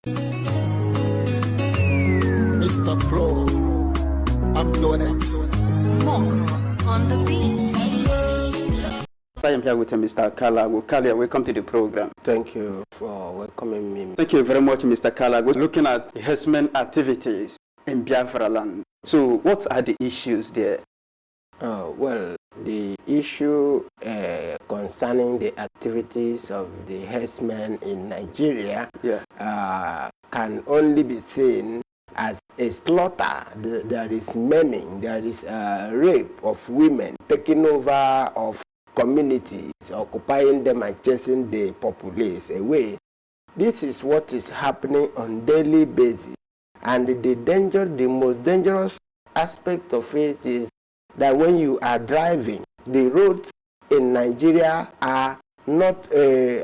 Mr. Pro, I'm doing it. Mokro on the beat. I am here with Mr. Kalago. Kalia, welcome to the program. Thank you for welcoming me. Thank you very much, Mr. Kalago. Looking at herdsmen activities in Biafra land. So, what are the issues there? Well, the issue concerning the activities of the herdsmen in Nigeria can only be seen as a slaughter. There is maiming, there is rape of women, taking over of communities, occupying them and chasing the populace away. This is what is happening on daily basis. And the most dangerous aspect of it is that when you are driving, the roads in Nigeria are not good,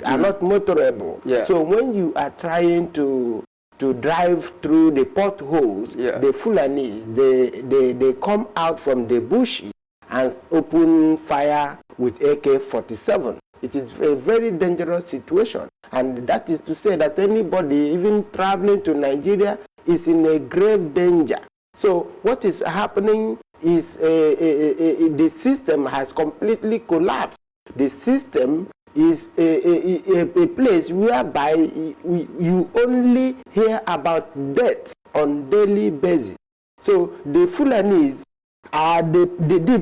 are not motorable. Yeah. So when you are trying to drive through the potholes, the Fulanis, they come out from the bushes and open fire with AK-47. It is a very dangerous situation, and that is to say that anybody even traveling to Nigeria is in a grave danger. So what is happening is the system has completely collapsed. The system is a place whereby you only hear about deaths on daily basis. So the Fulanis are the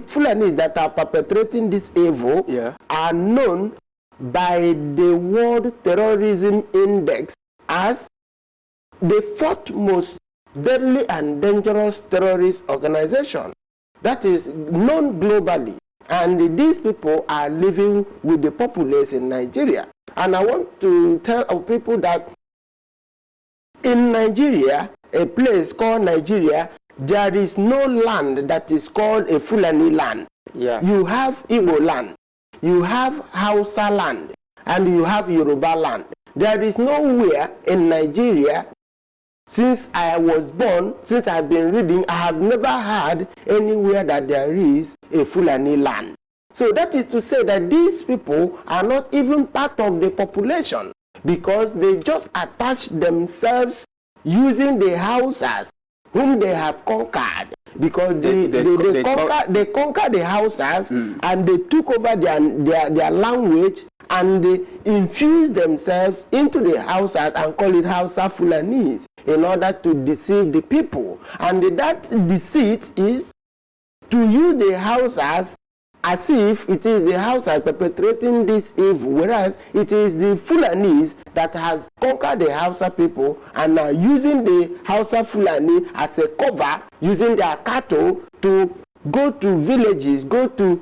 Fulanis that are perpetrating this evil are known by the World Terrorism Index as the fourth most deadly and dangerous terrorist organization. That is known globally. And these people are living with the populace in Nigeria. And I want to tell our people that in Nigeria, a place called Nigeria, there is no land that is called a Fulani land. You have Igbo land, you have Hausa land, and you have Yoruba land. There is nowhere in Nigeria, since I was born, since I've been reading, I have never heard anywhere that there is a Fulani land. So that is to say that these people are not even part of the population, because they just attach themselves using the Hausas whom they have conquered, because they conquered the Hausas and they took over their language and they infused themselves into the Hausas and call it Hausa Fulanis in order to deceive the people. And that deceit is to use the Hausas as if it is the Hausas perpetrating this evil, whereas it is the Fulanis that has conquered the Hausa people and are using the Hausa Fulani as a cover, using their cattle to go to villages, go to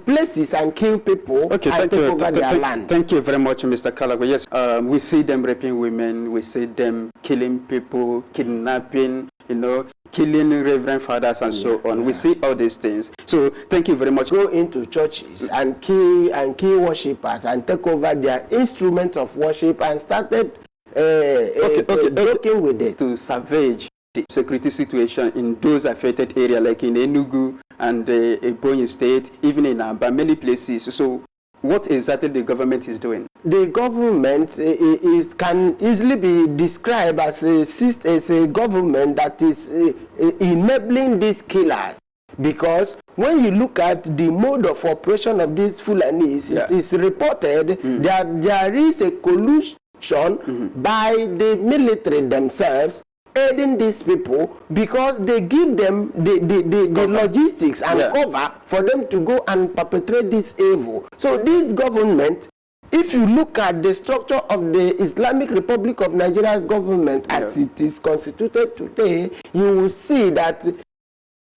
places and kill people and take over their land. Thank you very much, Mr. Kalago. Yes, we see them raping women, we see them killing people, kidnapping, killing reverend fathers and so on. We see all these things. So thank you very much. Go into churches and kill worshippers and take over their instruments of worship and started joking with it. To savage the security situation in those affected areas like in Enugu and Ebonyi State, even in Aba, many places. So what exactly the government is doing? The government can easily be described as a government that is enabling these killers. Because when you look at the mode of operation of these Fulanis, it is reported that there is a collusion by the military themselves aiding these people, because they give them the logistics and cover for them to go and perpetrate this evil. So this government, if you look at the structure of the Islamic Republic of Nigeria's government as it is constituted today, you will see that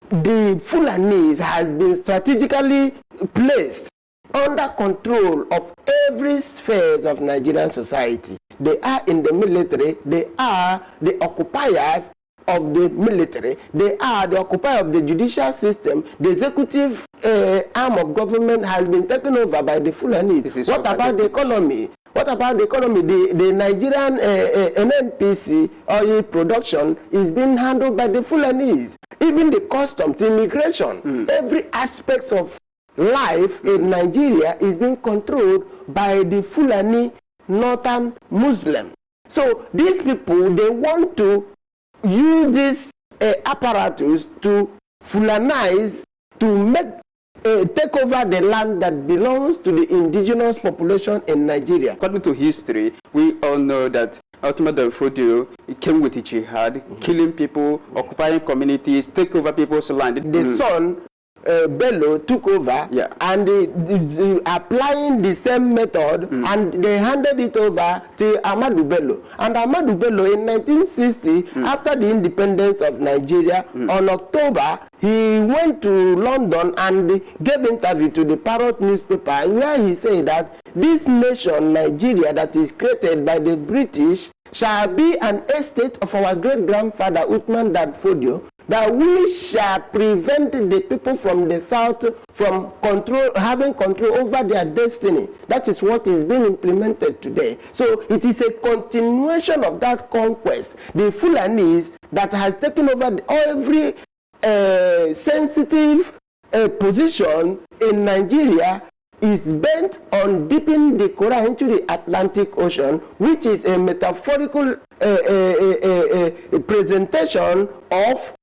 the Fulanis has been strategically placed under control of every sphere of Nigerian society. They are in the military, they are the occupiers of the military, they are the occupier of the judicial system. The executive arm of government has been taken over by the Fulanis. What about the economy? What about the economy? The Nigerian NNPC oil production is being handled by the Fulanis. Even the customs, immigration, every aspect of life in Nigeria is being controlled by the Fulani Northern Muslim. So these people, they want to use this apparatus to Fulanize, to make take over the land that belongs to the indigenous population in Nigeria. According to history, we all know that Ultimate Fodio came with the jihad, killing people, occupying communities, take over people's land. The son, Bello, took over, and they applying the same method, and they handed it over to Ahmadu Bello. And Ahmadu Bello in 1960, after the independence of Nigeria, on October, he went to London and gave interview to the Parrot newspaper, where he said that this nation, Nigeria, that is created by the British, shall be an estate of our great-grandfather Uthman Danfodio, that we shall prevent the people from the south from having control over their destiny. That is what is being implemented today. So it is a continuation of that conquest. The Fulanis that has taken over every sensitive position in Nigeria is bent on dipping the Quran into the Atlantic Ocean, which is a metaphorical presentation of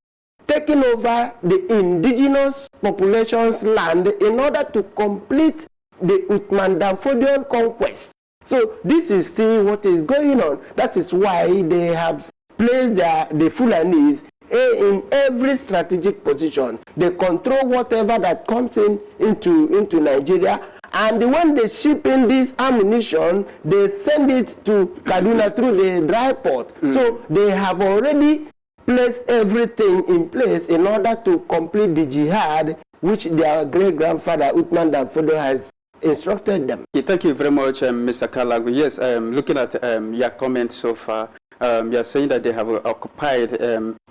taking over the indigenous population's land in order to complete the Uthman Danfodian conquest. So this is still what is going on. That is why they have placed the Fulanis in every strategic position. They control whatever that comes into Nigeria, and when they ship in this ammunition, they send it to Kaduna through the dry port. So they have already place everything in place in order to complete the jihad which their great-grandfather Uthman Danfodio has instructed them. Thank you very much, Mr. Kalagu. Yes, looking at your comments so far, you are saying that they have occupied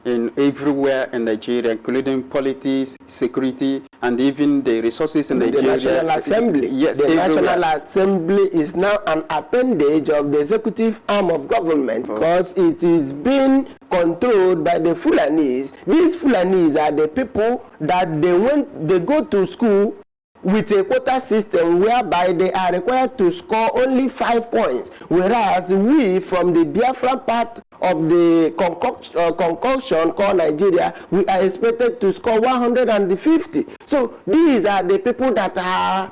in everywhere in Nigeria, including politics, security, and even the resources in Nigeria. The National Assembly. Yes, the everywhere. National Assembly is now an appendage of the executive arm of government because it is being controlled by the Fulanis. These Fulanis are the people that they go to school with a quota system whereby they are required to score only 5 points, whereas we from the Biafra part of the concoction called Nigeria, we are expected to score 150. So these are the people that are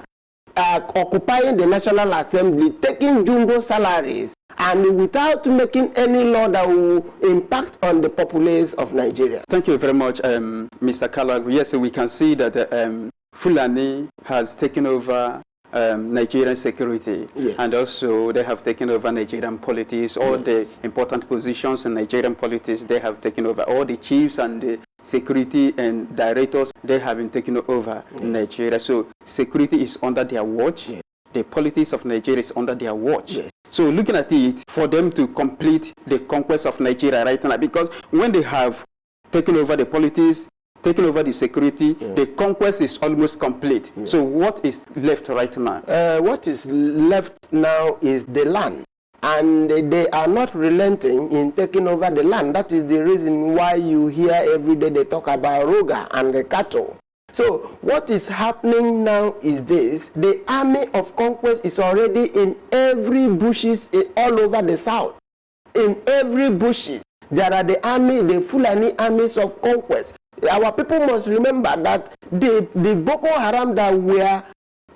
occupying the National Assembly, taking jumbo salaries, and without making any law that will impact on the populace of Nigeria. Thank you very much, Mr. Kalagu. Yes, we can see that Fulani has taken over Nigerian security, and also they have taken over Nigerian politics. All the important positions in Nigerian politics, they have taken over. All the chiefs and the security and directors, they have been taken over in Nigeria. So security is under their watch. The politics of Nigeria is under their watch. So looking at it, for them to complete the conquest of Nigeria right now, because when they have taken over the politics, taking over the security, the conquest is almost complete. So what is left right now? What is left now is the land. And they are not relenting in taking over the land. That is the reason why you hear every day they talk about RUGA and the cattle. So what is happening now is this: the army of conquest is already in every bushes all over the south. In every bushes, there are the Fulani armies of conquest. Our people must remember that the Boko Haram that were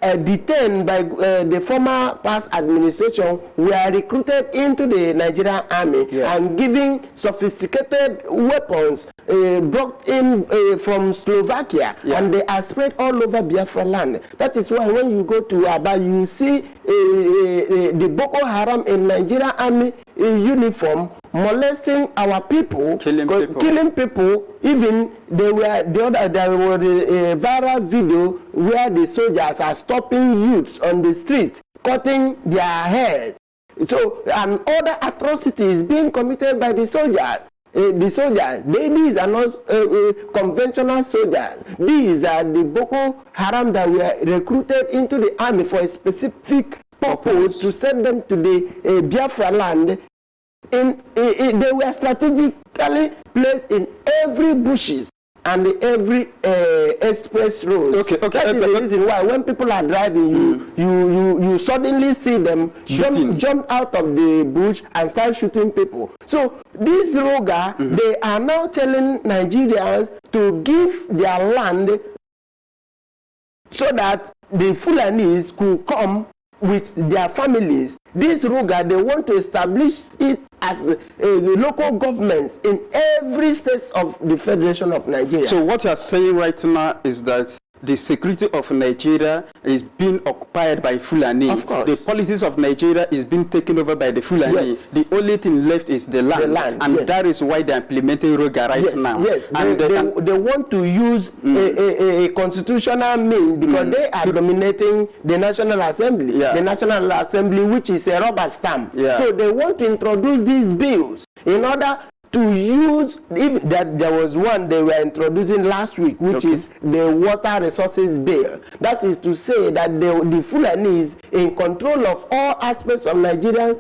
detained by the former past administration were recruited into the Nigerian army and given sophisticated weapons brought in from Slovakia, and they are spread all over Biafra land. That is why when you go to Aba, you see the Boko Haram in Nigerian army uniform molesting our people, killing people. Even there was a viral video where the soldiers are stopping youths on the street, cutting their hair. So, and other atrocities being committed by the soldiers. These are not conventional soldiers. These are the Boko Haram that were recruited into the army for a specific purpose to send them to the Biafra land. They were strategically placed in every bushes and every express road. Okay. That is the reason why when people are driving, you suddenly see them jump out of the bush and start shooting people. So this RUGA, they are now telling Nigerians to give their land so that the Fulanis could come with their families. This RUGA, they want to establish it as a local government in every state of the Federation of Nigeria. So what you are saying right now is that the security of Nigeria is being occupied by Fulani. Of course. The policies of Nigeria is being taken over by the Fulani. Yes. The only thing left is the land. And yes. That is why they are implementing RUGA right now. Yes, and they want to use a constitutional means because they are dominating the National Assembly. Yeah. The National Assembly, which is a rubber stamp. Yeah. So they want to introduce these bills in order to use, if that there was one they were introducing last week, which is the water resources bill. That is to say that the Fulanis in control of all aspects of Nigerian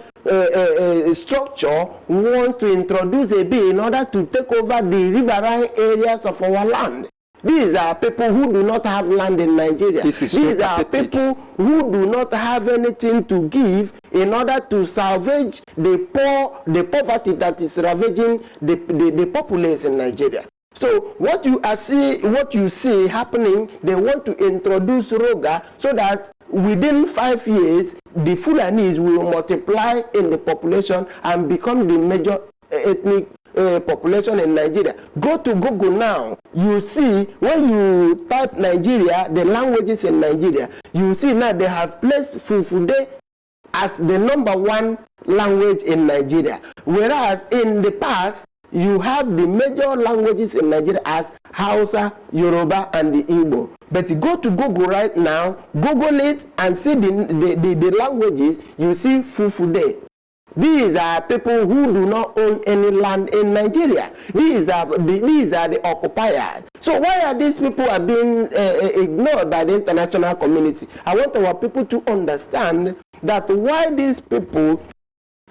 structure wants to introduce a bill in order to take over the riverine areas of our land. These are people who do not have land in Nigeria. These are people who do not have anything to give in order to salvage the poverty that is ravaging the populace in Nigeria. So what you see happening, they want to introduce RUGA so that within 5 years, the Fulanis will multiply in the population and become the major ethnic population in Nigeria. Go to Google now. You see, when you type Nigeria, the languages in Nigeria, you see now they have placed Fulfulde as the #1 language in Nigeria. Whereas in the past, you have the major languages in Nigeria as Hausa, Yoruba, and the Igbo. But you go to Google right now, Google it and see the languages, you see Fulfulde. These are people who do not own any land in Nigeria. These are the occupiers. So why are these people are being ignored by the international community? I want our people to understand that why these people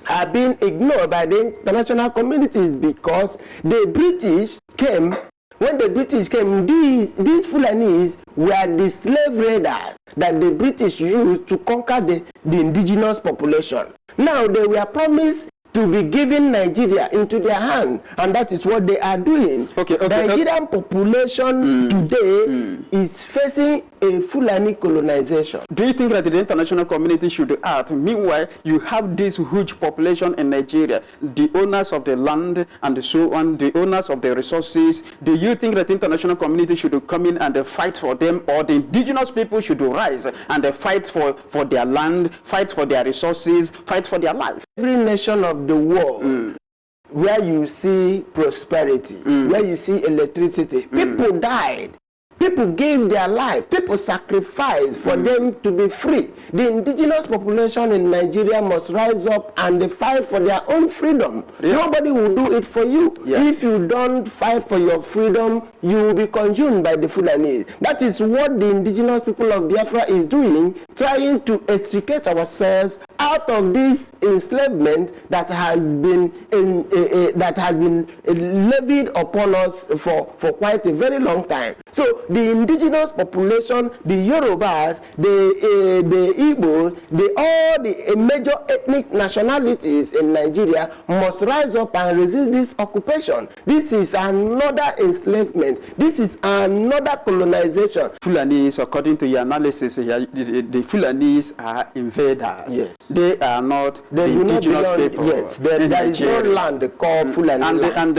are being ignored by the international community is because the British came. When the British came, these Fulanis were the slave raiders that the British used to conquer the indigenous population. Now they were promised to be giving Nigeria into their hand, and that is what they are doing. Nigerian population today is facing a Fulani colonization. Do you think that the international community should act? Meanwhile, you have this huge population in Nigeria, the owners of the land and so on, the owners of the resources. Do you think that the international community should come in and fight for them, or the indigenous people should rise and fight for their land, fight for their resources, fight for their life? Every nation of the world where you see prosperity, where you see electricity, people died. People gave their life. People sacrificed for them to be free. The indigenous population in Nigeria must rise up and fight for their own freedom. Nobody will do it for you. If you don't fight for your freedom, you will be consumed by the Fulani. That is what the indigenous people of Biafra is doing, trying to extricate ourselves out of this enslavement that has been levied upon us for quite a very long time. So the indigenous population, the Yorubas, the Igbo, all the major ethnic nationalities in Nigeria must rise up and resist this occupation. This is another enslavement. This is another colonization. Fulanis, according to your analysis, the Fulanis are invaders. Yes. They are not the indigenous people. Yes, there is no land called Fulani land. And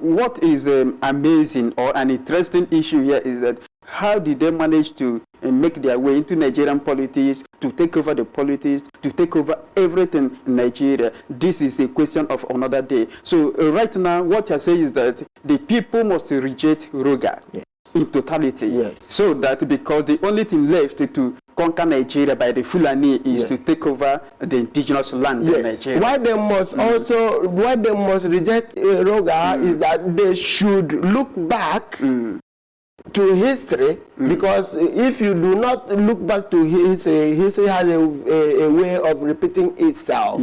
what is amazing or an interesting issue here is that how did they manage to make their way into Nigerian politics, to take over the politics, to take over everything in Nigeria? This is a question of another day. So right now, what you're saying is that the people must reject RUGA in totality. So that because the only thing left to conquer Nigeria by the Fulani is to take over the indigenous land in Nigeria. Why they must reject RUGA is that they should look back to history, because if you do not look back to history, history has a way of repeating itself.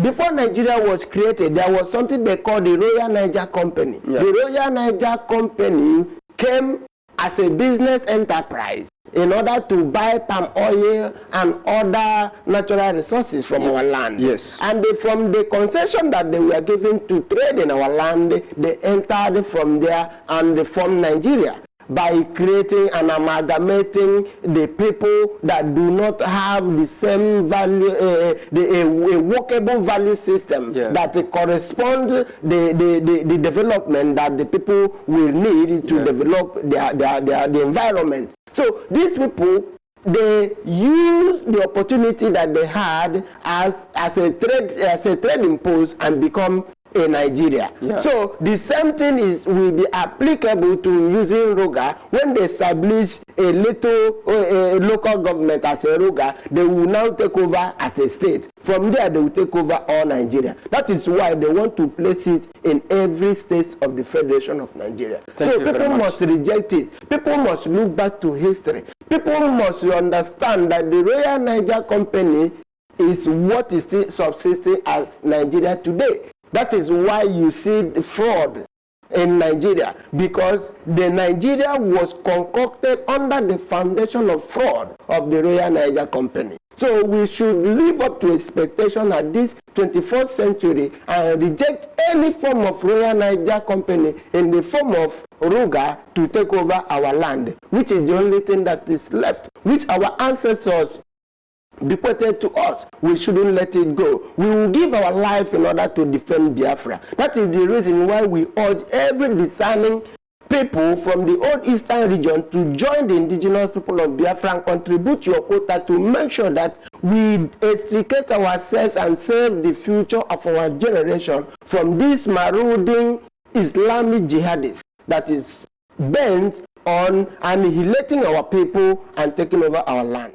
before Nigeria was created, there was something they called the Royal Niger Company. Yeah. The Royal Niger Company came as a business enterprise in order to buy palm oil and other natural resources from our land. Yes. And from the concession that they were given to trade in our land, they entered from there and they formed Nigeria by creating and amalgamating the people that do not have the same value, a workable value system that corresponds the development that the people will need to develop the environment. So these people, they use the opportunity that they had as a trading post and become a Nigeria. Yeah. So the same thing will be applicable to using RUGA when they establish a local government as a RUGA. They will now take over as a state. From there, they will take over all Nigeria. That is why they want to place it in every state of the Federation of Nigeria. So people must reject it. People must look back to history. People must understand that the Royal Niger Company is what is still subsisting as Nigeria today. That is why you see the fraud in Nigeria, because the Nigeria was concocted under the foundation of fraud of the Royal Niger Company. So we should live up to expectation at this 21st century and reject any form of Royal Niger Company in the form of RUGA to take over our land, which is the only thing that is left, which our ancestors bequeathed to us. We shouldn't let it go. We will give our life in order to defend Biafra. That is the reason why we urge every discerning people from the old eastern region to join the indigenous people of Biafra and contribute your quota to make sure that we extricate ourselves and save the future of our generation from this marauding Islamic jihadists that is bent on annihilating our people and taking over our land.